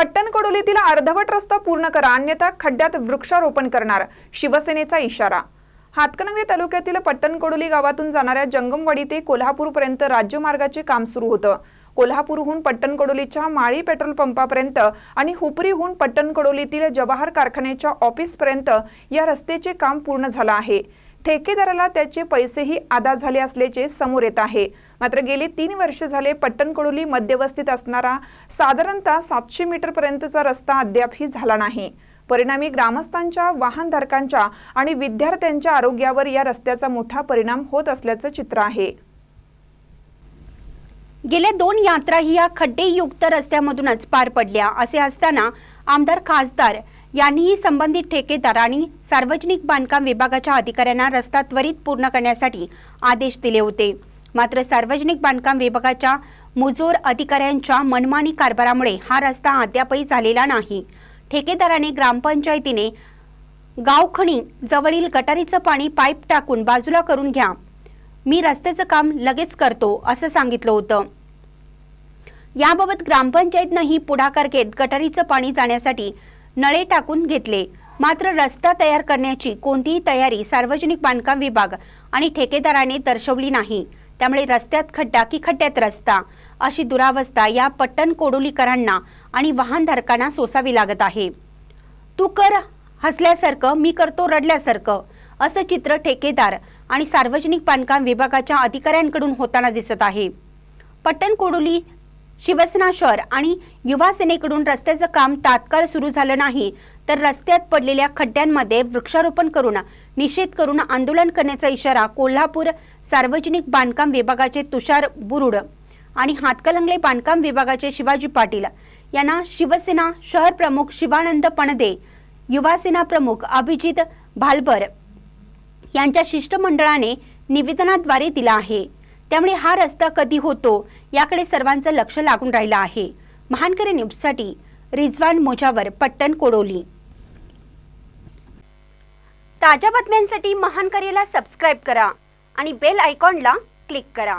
पट्टणकोडोलीतील अर्धवट रस्ता पूर्ण करा अन्यथा खड्ड्यात वृक्षारोपण करणार, शिवसेनेचा इशारा। हातकणंगले तालुक्यातील पट्टणकोडोली गावातून जाणाऱ्या जंगमवाडी ते कोल्हापूरपर्यंत राज्यमार्गाचे काम सुरू होतं। कोल्हापूरहून पट्टणकोडोलीच्या माळी पेट्रोल पंपापर्यंत आणि हुपरीहून पट्टणकोडोलीतील जवाहर कारखान्याच्या ऑफिसपर्यंत या रस्त्याचे काम पूर्ण झालं आहे। ठेकेदाराला त्याचे पैसेही अदा झाले असल्याचे समोर येत आहे। मात्र गेली 3 वर्ष झाले पट्टणकोडोली मध्यवस्तीत असणारा साधारणतः 700 मीटर पर्यंतचा रस्ता अद्यापही झाला नाही। परिणामी ग्रामस्थांच्या, वाहनधारकांच्या आणि विद्यार्थ्यांच्या आरोग्यावर या रस्त्याचा मोठा परिणाम होत असल्याचं चित्र आहे। गेल्या 2 यात्राही या खड्डेयुक्त रस्त्यामधूनच पार पडल्या। असे असताना आमदार खासदार यांनीही संबंधित ठेकेदार आणि सार्वजनिक बांधकाम विभागाच्या अधिकाऱ्यांना रस्ता त्वरित पूर्ण करण्यासाठी आदेश दिले होते। मात्र सार्वजनिक बांधकाम विभागाच्या मुजोर अधिकाऱ्यांच्या मनमानी कारभारामुळे हा रस्ता अद्यापही झालेला नाही। ठेकेदाराने ग्रामपंचायतीने गावखणी जवळील गटारीचं पाणी पाईप टाकून बाजूला करून घ्या, मी रस्त्याचं काम लगेच करतो असं सांगितलं होतं। याबाबत ग्रामपंचायतनेही पुढाकार घेत गटारीचं पाणी जाण्यासाठी नळे टाकून घेतले। मात्र रस्ता तयार करण्याची कोणतीही तयारी सार्वजनिक बांधकाम विभाग आणि ठेकेदाराने दर्शवली नाही। त्यामुळे रस्त्यात खड्डा की खड्ड्यात रस्ता अशी दुरावस्था या पट्टणकोडोलीकरांना आणि वाहनधारकांना सोसावी लागत आहे। तू कर हसल्यासारखं, मी करतो रडल्यासारखं असं चित्र ठेकेदार आणि सार्वजनिक बांधकाम विभागाच्या अधिकाऱ्यांकडून होताना दिसत आहे। पट्टणकोडोली शिवसेना शहर आणि युवा सेनेकडून रस्त्याचं काम तात्काळ सुरू झालं नाही तर रस्त्यात पडलेल्या खड्ड्यांमध्ये वृक्षारोपण करून निषेध करून आंदोलन करण्याचा इशारा कोल्हापूर सार्वजनिक बांधकाम विभागाचे तुषार बुरुड आणि हातकणंगले बांधकाम विभागाचे शिवाजी पाटील यांना शिवसेना शहर प्रमुख शिवानंद पणदे, युवा सेना प्रमुख अभिजित भालबर यांच्या शिष्टमंडळाने निवेदनाद्वारे दिला आहे। त्यामुळे हा रस्ता कधी होतो याकडे सर्वांचं लक्ष लागून राहिलं आहे। महानकरी न्यूजसाठी रिजवान मोजावर, पट्टणकोडोली। ताज्या बातम्यांसाठी महानकरीला सबस्क्राइब करा आणि बेल आयकॉनला क्लिक करा।